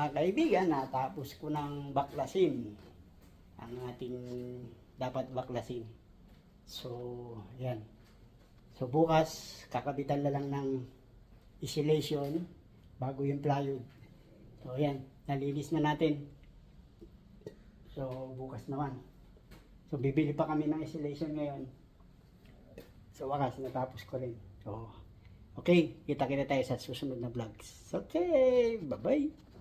mga kaibigan, natapos ko ng baklasin ang ating dapat baklasin. So, yan. So, bukas, kakabitan na lang ng insulation bago yung plywood. So, yan. Nalinis na natin. So, bukas naman. So, bibili pa kami ng insulation ngayon. So, wakas, natapos ko rin. So, okay. Kita-kita tayo sa susunod na vlogs. Okay. Bye-bye.